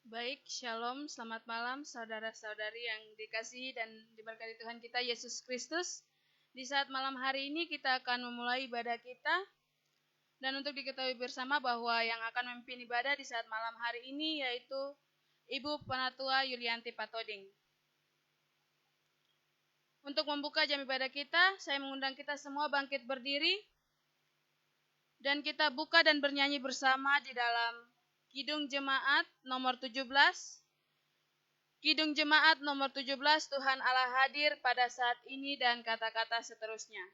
Baik, shalom, selamat malam saudara-saudari yang dikasihi dan diberkati Tuhan kita Yesus Kristus. Di saat malam hari ini kita akan memulai ibadah kita. Dan untuk diketahui bersama bahwa yang akan memimpin ibadah di saat malam hari ini yaitu Ibu Penatua Yulianti Patoding. Untuk membuka jam ibadah kita, saya mengundang kita semua bangkit berdiri. Dan kita buka dan bernyanyi bersama di dalam Kidung Jemaat nomor 17. Kidung Jemaat nomor 17, Tuhan Allah hadir pada saat ini dan kata-kata seterusnya.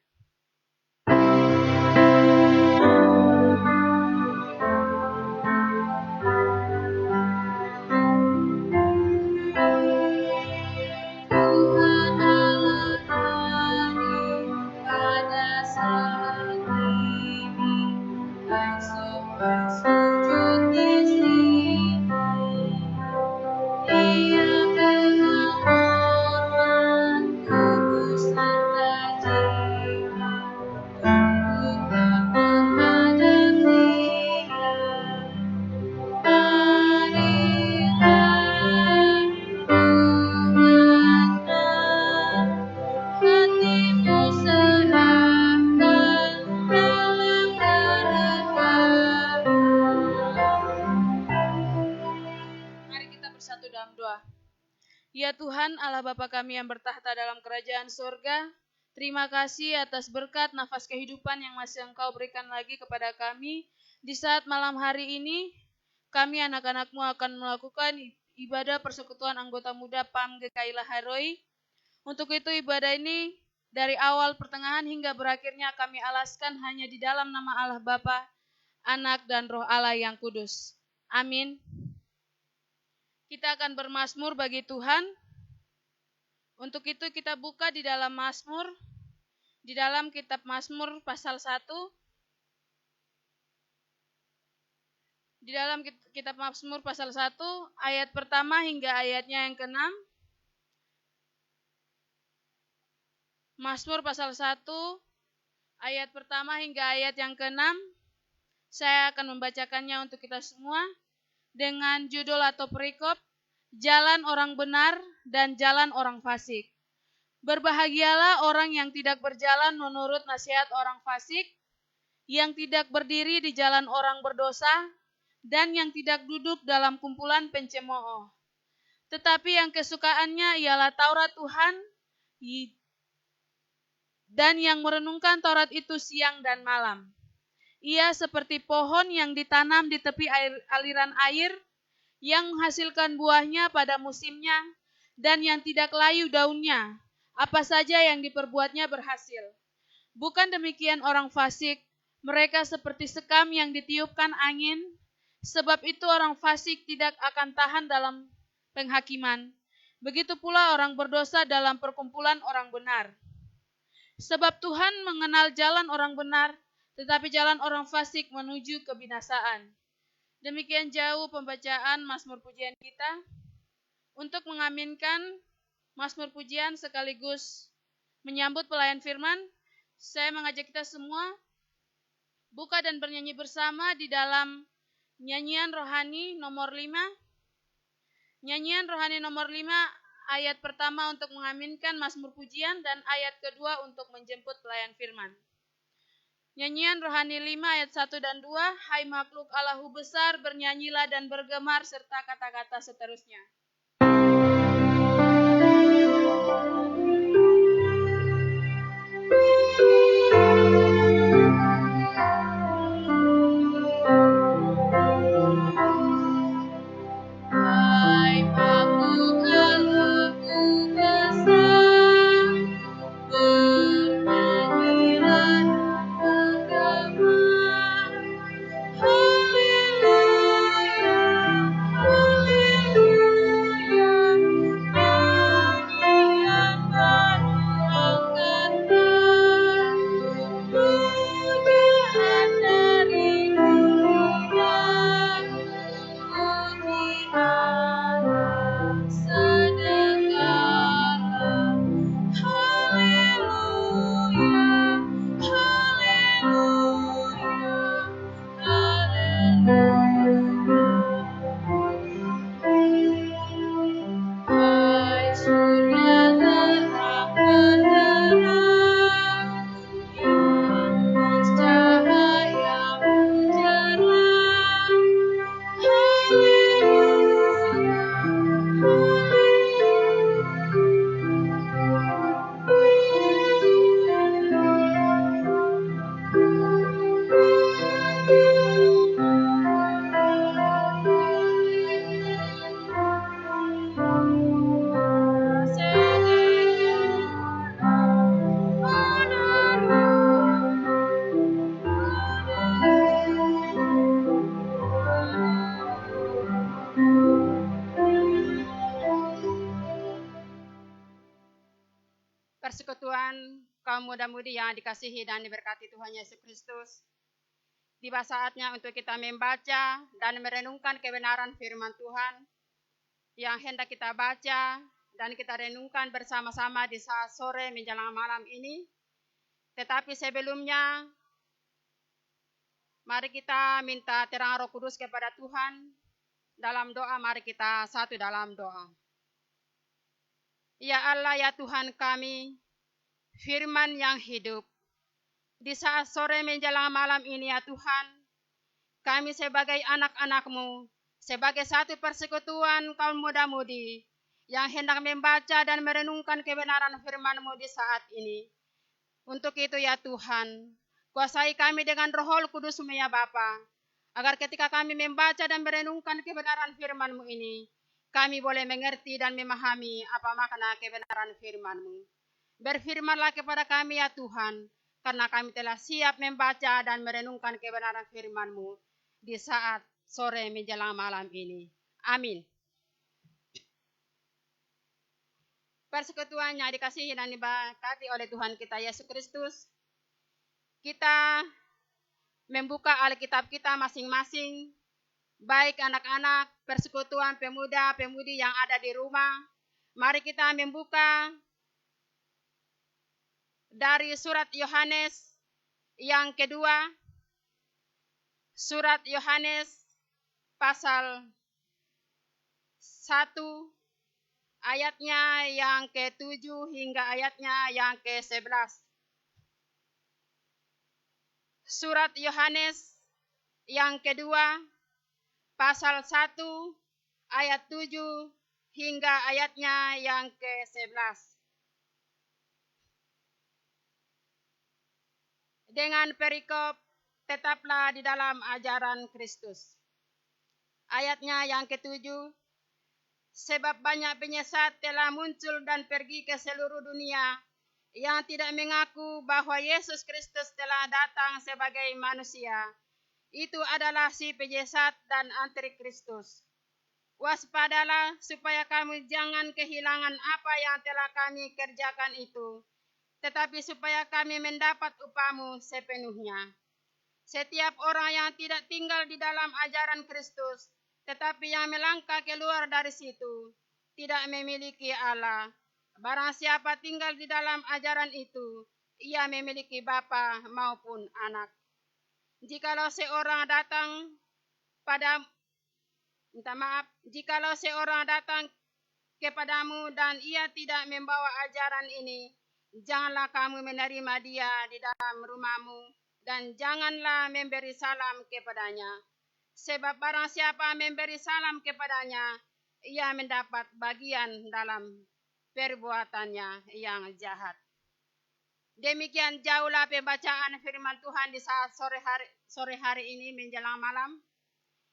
Ya Tuhan, Allah Bapa kami yang bertahta dalam kerajaan surga, terima kasih atas berkat nafas kehidupan yang masih Engkau berikan lagi kepada kami. Di saat malam hari ini, kami anak-anak-Mu akan melakukan ibadah persekutuan anggota muda PAM GKI Laharoi. Untuk itu ibadah ini dari awal pertengahan hingga berakhirnya kami alaskan hanya di dalam nama Allah Bapa, Anak dan Roh Allah yang kudus. Amin. Kita akan bermazmur bagi Tuhan. Untuk itu kita buka di dalam Mazmur, di dalam kitab Mazmur pasal 1. Di dalam kitab Mazmur pasal 1, ayat pertama hingga ayatnya yang ke-6. Mazmur pasal 1, ayat pertama hingga ayat yang ke-6. Saya akan membacakannya untuk kita semua dengan judul atau perikop, Jalan Orang Benar dan Jalan Orang Fasik. Berbahagialah orang yang tidak berjalan menurut nasihat orang fasik, yang tidak berdiri di jalan orang berdosa, dan yang tidak duduk dalam kumpulan pencemooh. Tetapi yang kesukaannya ialah Taurat Tuhan, dan yang merenungkan Taurat itu siang dan malam. Ia seperti pohon yang ditanam di tepi aliran air, yang menghasilkan buahnya pada musimnya, dan yang tidak layu daunnya, apa saja yang diperbuatnya berhasil. Bukan demikian orang fasik, mereka seperti sekam yang ditiupkan angin, sebab itu orang fasik tidak akan tahan dalam penghakiman. Begitu pula orang berdosa dalam perkumpulan orang benar. Sebab Tuhan mengenal jalan orang benar, tetapi jalan orang fasik menuju kebinasaan. Demikian jauh pembacaan Mazmur pujian kita. Untuk mengaminkan Mazmur pujian sekaligus menyambut pelayan firman, saya mengajak kita semua buka dan bernyanyi bersama di dalam nyanyian rohani nomor 5. Nyanyian rohani nomor 5, ayat pertama untuk mengaminkan Mazmur pujian dan ayat kedua untuk menjemput pelayan firman. Nyanyian rohani 5 ayat 1 dan 2, Hai makhluk Allahu besar, bernyanyilah dan bergemar serta kata-kata seterusnya. Haleluya, haleluya. persekutuan kaum muda-mudi yang dikasihi dan diberkati Tuhan Yesus Kristus. Tiba saatnya untuk kita membaca dan merenungkan kebenaran firman Tuhan yang hendak kita baca dan kita renungkan bersama-sama di saat sore menjelang malam ini. Tetapi sebelumnya, mari kita minta terang Roh Kudus kepada Tuhan. Dalam doa, mari kita satu dalam doa. Ya Allah, ya Tuhan kami, firman yang hidup. Di saat sore menjelang malam ini ya Tuhan, kami sebagai anak-anak-Mu, sebagai satu persekutuan kaum muda-mudi, yang hendak membaca dan merenungkan kebenaran firman-Mu di saat ini. Untuk itu ya Tuhan, kuasai kami dengan Roh Kudus-Mu ya Bapa, agar ketika kami membaca dan merenungkan kebenaran firman-Mu ini, kami boleh mengerti dan memahami apa makna kebenaran firman-Mu. Berfirmanlah kepada kami ya Tuhan, karena kami telah siap membaca dan merenungkan kebenaran firman-Mu di saat sore menjelang malam ini. Amin. Persekutuan yang dikasihi dan diberkati oleh Tuhan kita Yesus Kristus, kita membuka Alkitab kita masing-masing, baik anak-anak, persekutuan pemuda-pemudi yang ada di rumah. Mari kita membuka dari surat Yohanes yang kedua, surat Yohanes pasal 1, ayatnya yang ke-7 hingga ayatnya yang ke-11. Surat Yohanes yang kedua, pasal 1, ayat 7 hingga ayatnya yang ke-11. Dengan perikop, tetaplah di dalam ajaran Kristus. Ayatnya yang ke-7, sebab banyak penyesat telah muncul dan pergi ke seluruh dunia, yang tidak mengaku bahwa Yesus Kristus telah datang sebagai manusia. Itu adalah si penyesat dan antikristus. Waspadalah supaya kamu jangan kehilangan apa yang telah kami kerjakan itu, tetapi supaya kami mendapat upahmu sepenuhnya. Setiap orang yang tidak tinggal di dalam ajaran Kristus, tetapi yang melangkah keluar dari situ, tidak memiliki Allah. Barang siapa tinggal di dalam ajaran itu, ia memiliki bapa maupun anak. Jikalau seorang datang kepadamu dan ia tidak membawa ajaran ini, janganlah kamu menerima dia di dalam rumahmu dan janganlah memberi salam kepadanya. Sebab barang siapa memberi salam kepadanya, ia mendapat bagian dalam perbuatannya yang jahat. Demikian jauhlah pembacaan firman Tuhan di saat sore hari ini menjelang malam.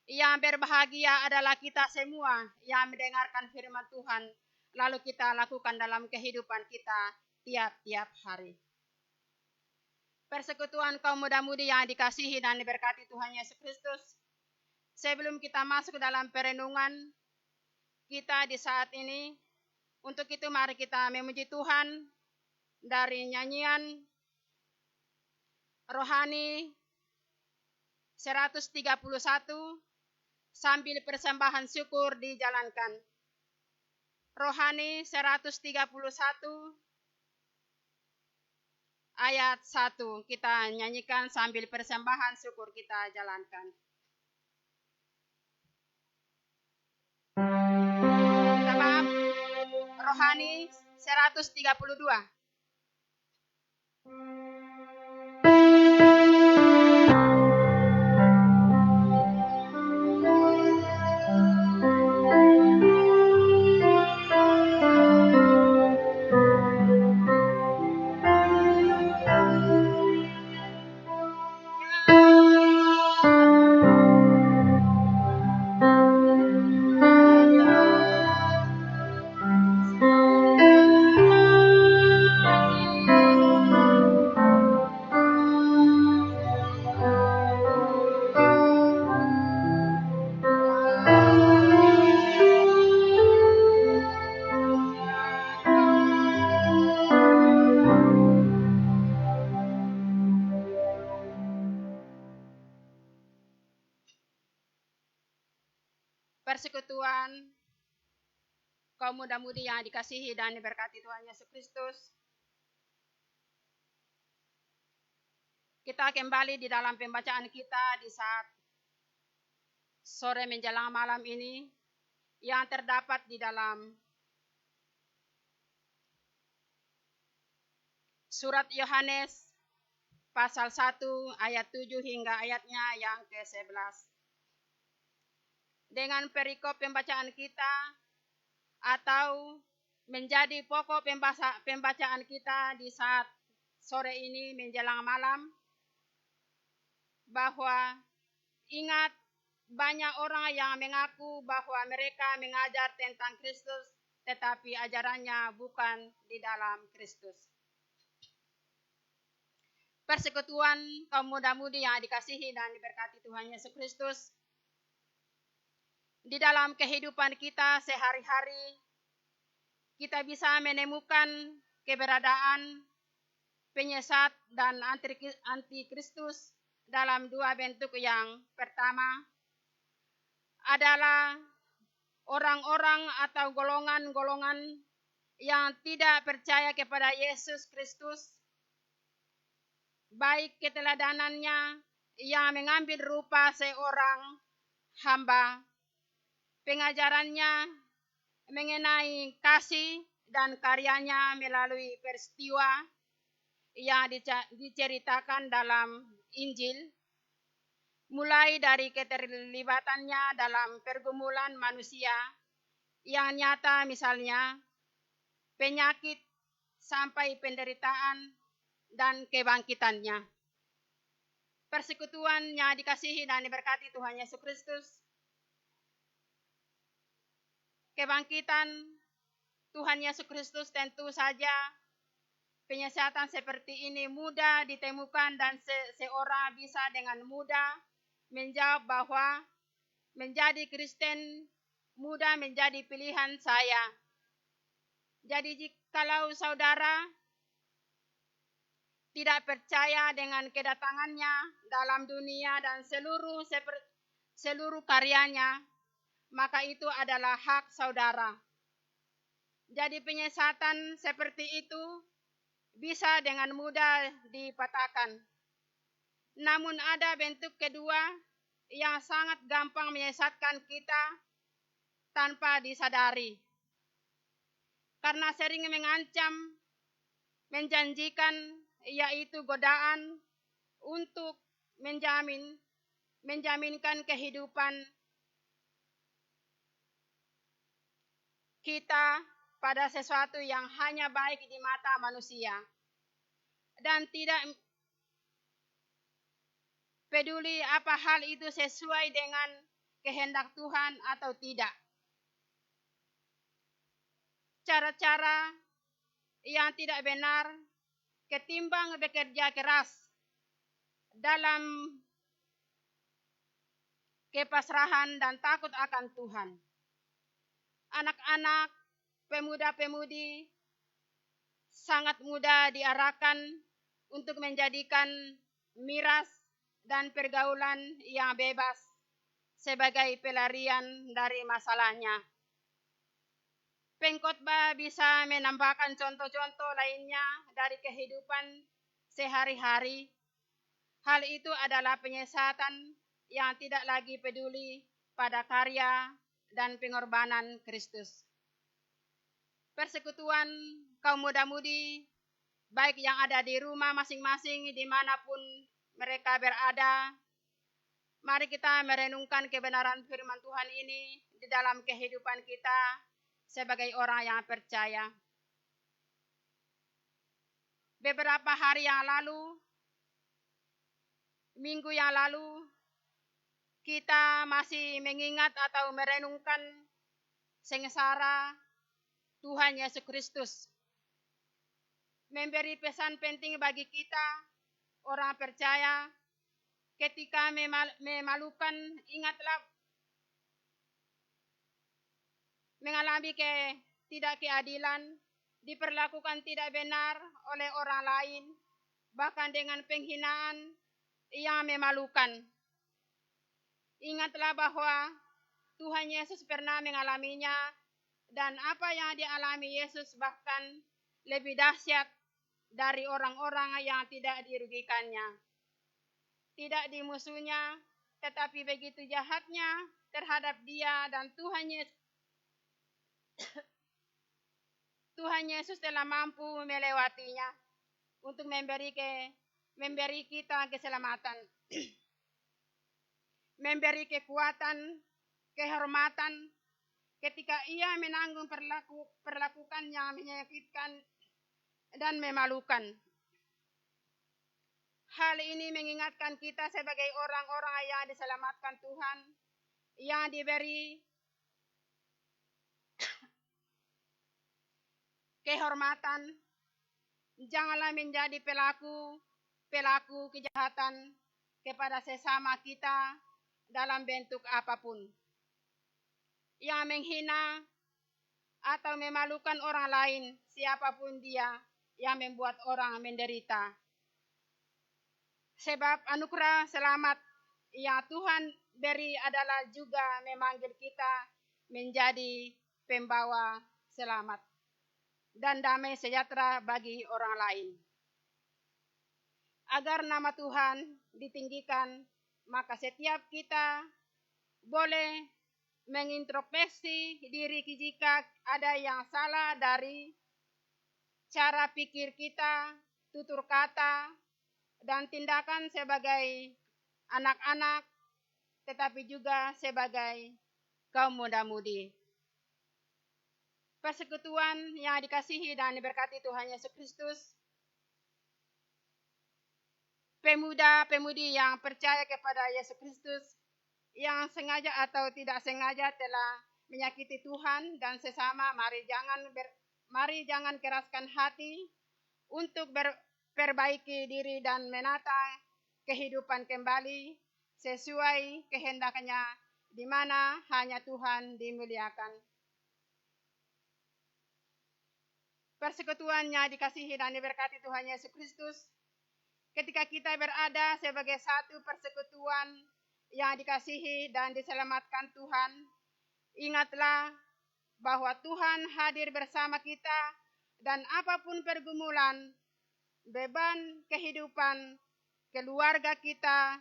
Yang berbahagia adalah kita semua yang mendengarkan firman Tuhan, lalu kita lakukan dalam kehidupan kita tiap-tiap hari. Persekutuan kaum muda-mudi yang dikasihi dan diberkati Tuhan Yesus Kristus, sebelum kita masuk dalam perenungan kita di saat ini, untuk itu mari kita memuji Tuhan dari nyanyian rohani 131 sambil persembahan syukur dijalankan. Rohani 131 ayat 1 kita nyanyikan sambil persembahan syukur kita jalankan. Rohani 132. persekutuan kaum muda-mudi yang dikasihi dan diberkati Tuhan Yesus Kristus. Kita kembali di dalam pembacaan kita di saat sore menjelang malam ini yang terdapat di dalam surat Yohanes pasal 1 ayat 7 hingga ayatnya yang ke-11. Dengan perikop pembacaan kita atau menjadi pokok pembacaan kita di saat sore ini menjelang malam, bahwa ingat banyak orang yang mengaku bahwa mereka mengajar tentang Kristus, tetapi ajarannya bukan di dalam Kristus. Persekutuan kaum muda-mudi yang dikasihi dan diberkati Tuhan Yesus Kristus, di dalam kehidupan kita sehari-hari, kita bisa menemukan keberadaan penyesat dan anti-Kristus dalam dua bentuk. Yang pertama adalah orang-orang atau golongan-golongan yang tidak percaya kepada Yesus Kristus, baik keteladanannya yang mengambil rupa seorang hamba, pengajarannya mengenai kasih dan karyanya melalui peristiwa yang diceritakan dalam Injil, mulai dari keterlibatannya dalam pergumulan manusia yang nyata, misalnya penyakit sampai penderitaan dan kebangkitannya. Persekutuan yang dikasihi dan diberkati Tuhan Yesus Kristus, kebangkitan Tuhan Yesus Kristus tentu saja penyesatan seperti ini mudah ditemukan dan seorang bisa dengan mudah menjawab bahwa menjadi Kristen mudah menjadi pilihan saya. Jadi jikalau saudara tidak percaya dengan kedatangannya dalam dunia dan seluruh karyanya, maka itu adalah hak saudara. Jadi penyesatan seperti itu bisa dengan mudah dipatahkan. Namun ada bentuk kedua yang sangat gampang menyesatkan kita tanpa disadari. Karena sering mengancam, menjanjikan, yaitu godaan untuk menjaminkan kehidupan kita pada sesuatu yang hanya baik di mata manusia dan tidak peduli apa hal itu sesuai dengan kehendak Tuhan atau tidak. Cara-cara yang tidak benar ketimbang bekerja keras dalam kepasrahan dan takut akan Tuhan. Anak-anak, pemuda-pemudi sangat mudah diarahkan untuk menjadikan miras dan pergaulan yang bebas sebagai pelarian dari masalahnya. Pengkhotbah bisa menambahkan contoh-contoh lainnya dari kehidupan sehari-hari. Hal itu adalah penyesatan yang tidak lagi peduli pada karya dan pengorbanan Kristus. Persekutuan kaum muda-mudi, baik yang ada di rumah masing-masing dimanapun mereka berada, mari kita merenungkan kebenaran firman Tuhan ini di dalam kehidupan kita sebagai orang yang percaya. Beberapa hari yang lalu, minggu yang lalu, kita masih mengingat atau merenungkan sengsara Tuhan Yesus Kristus. Memberi pesan penting bagi kita, orang percaya, ketika memalukan, ingatlah mengalami ketidakkeadilan, diperlakukan tidak benar oleh orang lain, bahkan dengan penghinaan yang memalukan. Ingatlah bahwa Tuhan Yesus pernah mengalaminya, dan apa yang dialami Yesus bahkan lebih dahsyat dari orang-orang yang tidak dirugikannya. Tidak dimusuhnya, tetapi begitu jahatnya terhadap dia, dan Tuhan Yesus telah mampu melewatinya untuk memberi kita keselamatan, memberi kekuatan, kehormatan ketika ia menanggung perlakukan yang menyakitkan dan memalukan. Hal ini mengingatkan kita sebagai orang-orang yang diselamatkan Tuhan, yang diberi kehormatan. Janganlah menjadi pelaku kejahatan kepada sesama kita dalam bentuk apapun, yang menghina atau memalukan orang lain, siapapun dia, yang membuat orang menderita. Sebab anugerah selamat yang Tuhan beri adalah juga memanggil kita menjadi pembawa selamat dan damai sejahtera bagi orang lain. Agar nama Tuhan ditinggikan, maka setiap kita boleh mengintrospeksi diri jika ada yang salah dari cara pikir kita, tutur kata, dan tindakan sebagai anak-anak, tetapi juga sebagai kaum muda-mudi. Persekutuan yang dikasihi dan diberkati Tuhan Yesus Kristus, pemuda-pemudi yang percaya kepada Yesus Kristus, yang sengaja atau tidak sengaja telah menyakiti Tuhan dan sesama, mari jangan keraskan hati untuk perbaiki diri dan menata kehidupan kembali sesuai kehendaknya, di mana hanya Tuhan dimuliakan. Persekutuannya dikasihi dan diberkati Tuhan Yesus Kristus. Ketika kita berada sebagai satu persekutuan yang dikasihi dan diselamatkan Tuhan, ingatlah bahwa Tuhan hadir bersama kita, dan apapun pergumulan, beban kehidupan, keluarga kita,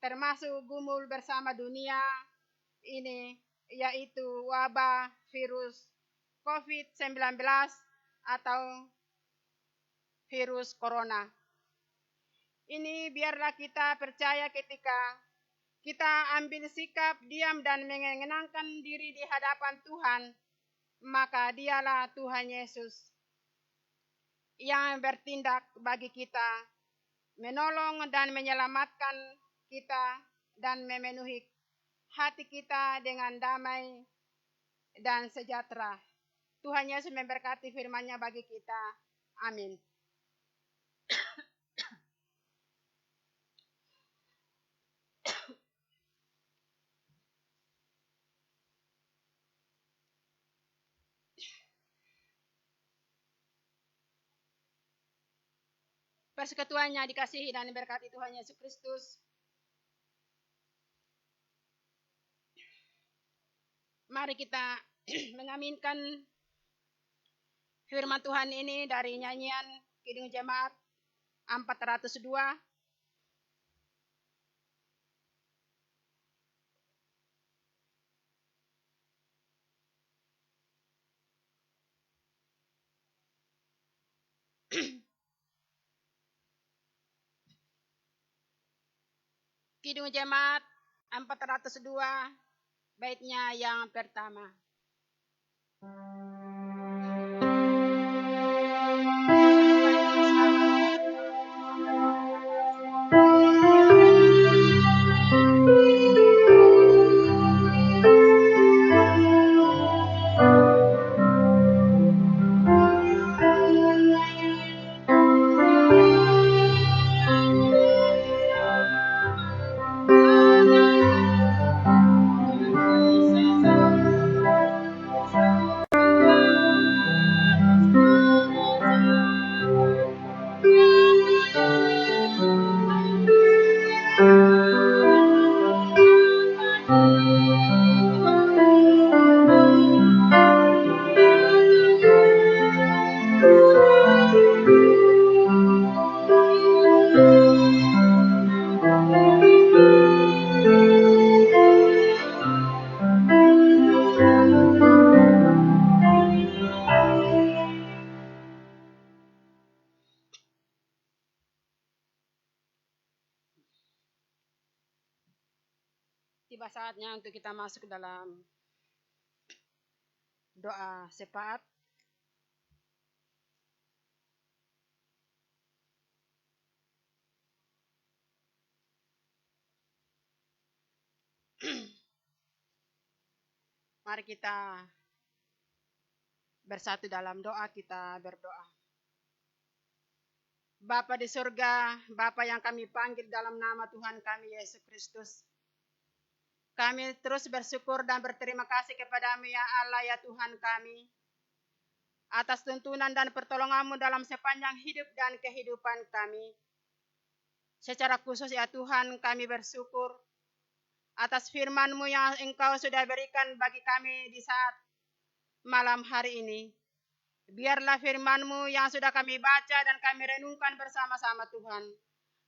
termasuk gumul bersama dunia ini, yaitu wabah virus COVID-19 atau virus corona. Ini biarlah kita percaya ketika kita ambil sikap diam dan mengenangkan diri di hadapan Tuhan, maka dialah Tuhan Yesus yang bertindak bagi kita, menolong dan menyelamatkan kita, dan memenuhi hati kita dengan damai dan sejahtera. Tuhan Yesus memberkati firman-Nya bagi kita. Amin. Persekutuannya dikasihi dan diberkati Tuhan Yesus Kristus. Mari kita mengaminkan firman Tuhan ini dari nyanyian Kidung Jemaat 402. Kidung Jemaat 402, baitnya yang pertama. Tiba saatnya untuk kita masuk dalam doa syafaat. Mari kita bersatu dalam doa, kita berdoa. Bapa di surga, Bapa yang kami panggil dalam nama Tuhan kami Yesus Kristus. Kami terus bersyukur dan berterima kasih kepadamu ya Allah ya Tuhan kami, atas tuntunan dan pertolongan-Mu dalam sepanjang hidup dan kehidupan kami. Secara khusus ya Tuhan, kami bersyukur atas firman-Mu yang Engkau sudah berikan bagi kami di saat malam hari ini. Biarlah firman-Mu yang sudah kami baca dan kami renungkan bersama-sama Tuhan,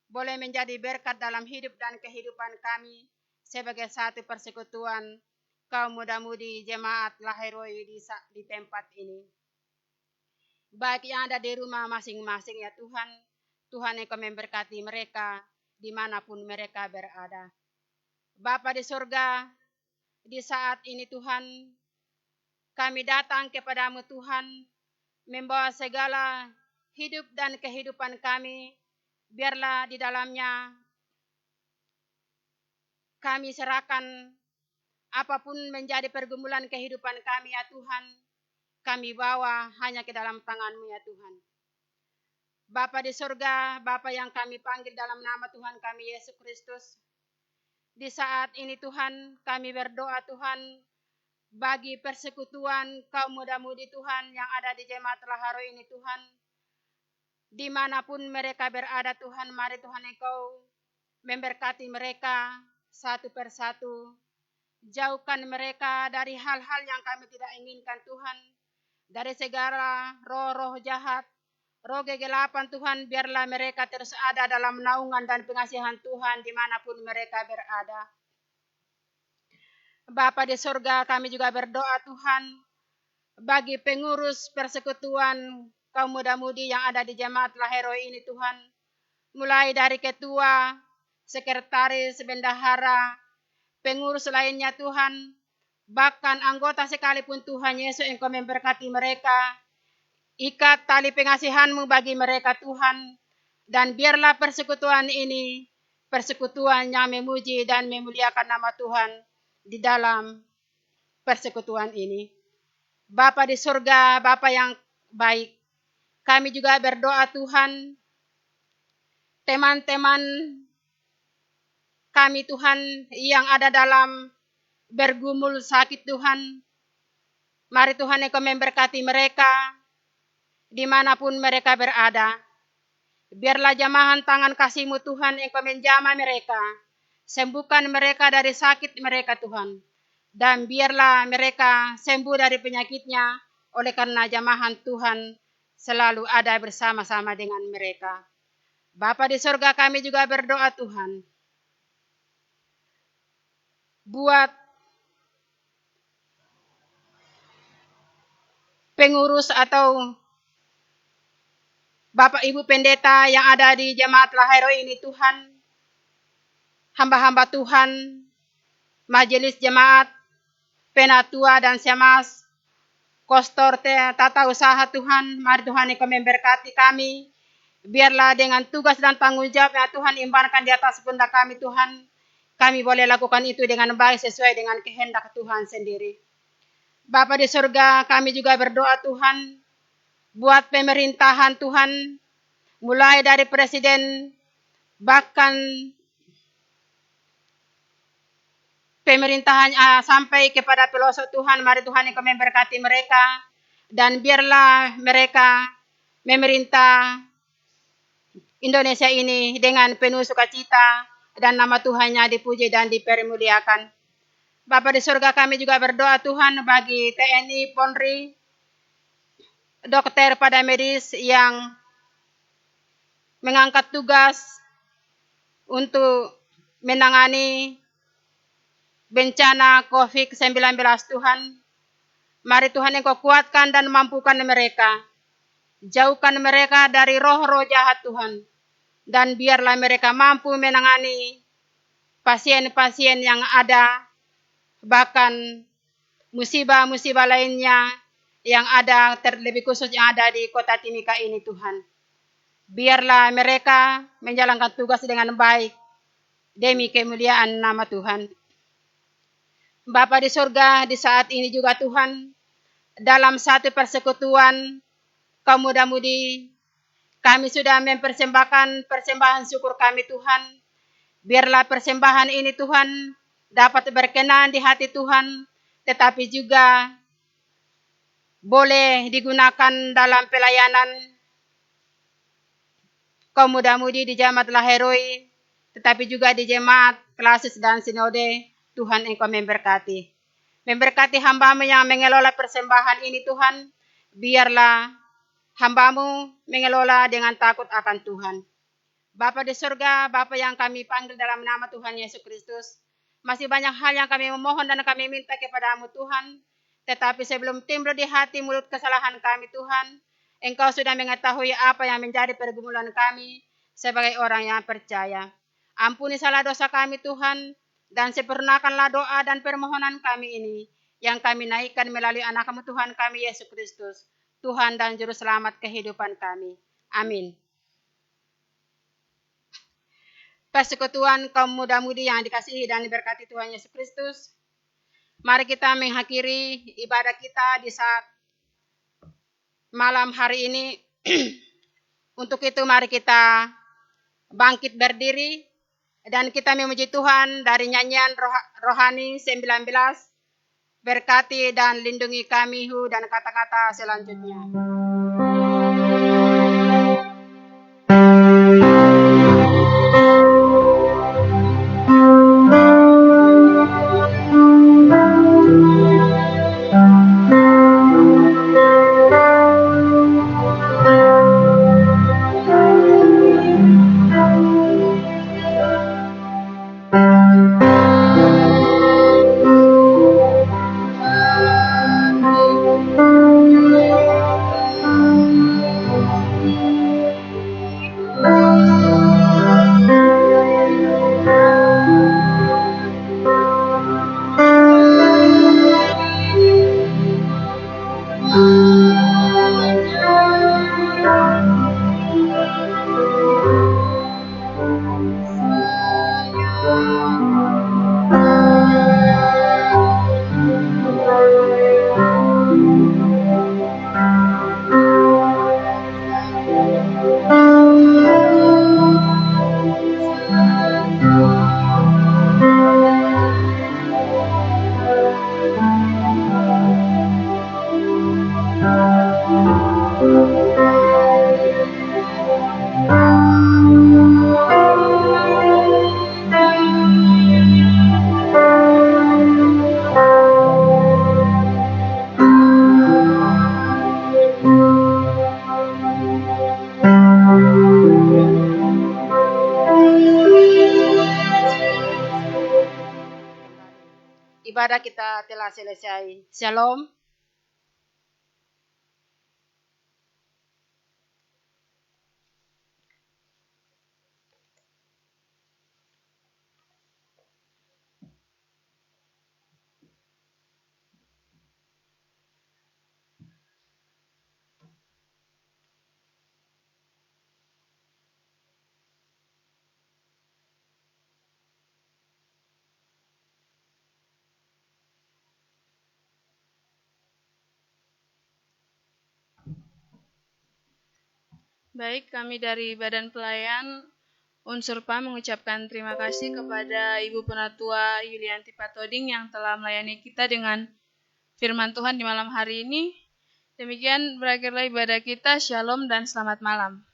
boleh menjadi berkat dalam hidup dan kehidupan kami sebagai satu persekutuan kaum muda-mudi jemaat Laheroi di tempat ini. Baik yang ada di rumah masing-masing ya Tuhan, Tuhan Engkau memberkati mereka dimanapun mereka berada. Bapa di surga, di saat ini Tuhan, kami datang kepadamu Tuhan, membawa segala hidup dan kehidupan kami, biarlah di dalamnya kami serahkan apapun menjadi pergumulan kehidupan kami ya Tuhan, kami bawa hanya ke dalam tangan-Mu ya Tuhan. Bapa di surga, Bapa yang kami panggil dalam nama Tuhan kami Yesus Kristus, di saat ini Tuhan kami berdoa Tuhan, bagi persekutuan kaum muda-mudi Tuhan yang ada di jemaat Laheroi ini Tuhan, dimanapun mereka berada Tuhan, mari Tuhan Engkau memberkati mereka satu persatu, jauhkan mereka dari hal-hal yang kami tidak inginkan Tuhan, dari segala roh-roh jahat, roh kegelapan Tuhan, biarlah mereka terus ada dalam naungan dan pengasihan Tuhan dimanapun mereka berada. Bapa di surga, kami juga berdoa Tuhan, bagi pengurus persekutuan kaum muda-mudi yang ada di jemaat Laheroi ini Tuhan, mulai dari ketua, sekretaris, bendahara, pengurus lainnya Tuhan, bahkan anggota sekalipun Tuhan Yesus Engkau memberkati mereka, ikat tali pengasihan-Mu bagi mereka Tuhan, dan biarlah persekutuan ini, persekutuan yang memuji dan memuliakan nama Tuhan di dalam persekutuan ini. Bapa di surga, Bapa yang baik, kami juga berdoa Tuhan, teman-teman kami Tuhan yang ada dalam bergumul sakit Tuhan, mari Tuhan Engkau memberkati mereka dimanapun mereka berada. Biarlah jamahan tangan kasih-Mu Tuhan Engkau menjamah mereka, sembuhkan mereka dari sakit mereka Tuhan, dan biarlah mereka sembuh dari penyakitnya oleh karena jamahan Tuhan selalu ada bersama-sama dengan mereka. Bapa di surga, kami juga berdoa Tuhan, buat pengurus atau Bapak Ibu pendeta yang ada di jemaat Laheroi ini Tuhan, hamba-hamba Tuhan, majelis jemaat, penatua dan semas, kostor tata usaha Tuhan, mari Tuhan Engkau memberkati kami, biarlah dengan tugas dan tanggung jawab yang Tuhan imbankan di atas pundak kami Tuhan, kami boleh lakukan itu dengan baik sesuai dengan kehendak Tuhan sendiri. Bapa di surga, kami juga berdoa Tuhan, buat pemerintahan Tuhan, mulai dari presiden, bahkan pemerintahan sampai kepada pelosok Tuhan, mari Tuhan Engkau memberkati mereka, dan biarlah mereka memerintah Indonesia ini dengan penuh sukacita, dan nama Tuhannya dipuji dan dipermuliakan. Bapa di surga, kami juga berdoa Tuhan bagi TNI, Polri, dokter pada medis yang mengangkat tugas untuk menangani bencana COVID-19 Tuhan. Mari Tuhan Engkau kuatkan dan mampukan mereka. Jauhkan mereka dari roh-roh jahat Tuhan. Dan biarlah mereka mampu menangani pasien-pasien yang ada, bahkan musibah-musibah lainnya yang ada, terlebih khusus yang ada di kota Timika ini Tuhan. Biarlah mereka menjalankan tugas dengan baik demi kemuliaan nama Tuhan. Bapa di surga, di saat ini juga Tuhan, dalam satu persekutuan kaum muda-mudi, kami sudah mempersembahkan persembahan syukur kami Tuhan. Biarlah persembahan ini Tuhan dapat berkenan di hati Tuhan, tetapi juga boleh digunakan dalam pelayanan kaum muda-mudi di jemaat Laheroi, tetapi juga di jemaat klasis dan sinode. Tuhan Engkau memberkati. Memberkati hamba-Mu yang mengelola persembahan ini Tuhan. Biarlah hamba-Mu mengelola dengan takut akan Tuhan. Bapa di surga, Bapa yang kami panggil dalam nama Tuhan Yesus Kristus. Masih banyak hal yang kami memohon dan kami minta kepada-Mu Tuhan. Tetapi sebelum timbul di hati mulut kesalahan kami Tuhan, Engkau sudah mengetahui apa yang menjadi pergumulan kami sebagai orang yang percaya. Ampuni salah dosa kami Tuhan, dan sempurnakanlah doa dan permohonan kami ini yang kami naikkan melalui anak-Mu Tuhan kami Yesus Kristus, Tuhan dan Juru Selamat kehidupan kami. Amin. Persekutuan kaum muda-mudi yang dikasihi dan diberkati Tuhan Yesus Kristus, mari kita mengakhiri ibadah kita di saat malam hari ini. Untuk itu mari kita bangkit berdiri dan kita memuji Tuhan dari nyanyian rohani 19, berkati dan lindungi kami dan kata-kata selanjutnya. Ibadah kita telah selesai. Shalom. Baik, kami dari Badan Pelayan Unsur PAM mengucapkan terima kasih kepada Ibu Penatua Yulianti Patoding yang telah melayani kita dengan firman Tuhan di malam hari ini. Demikian berakhirlah ibadah kita. Shalom dan selamat malam.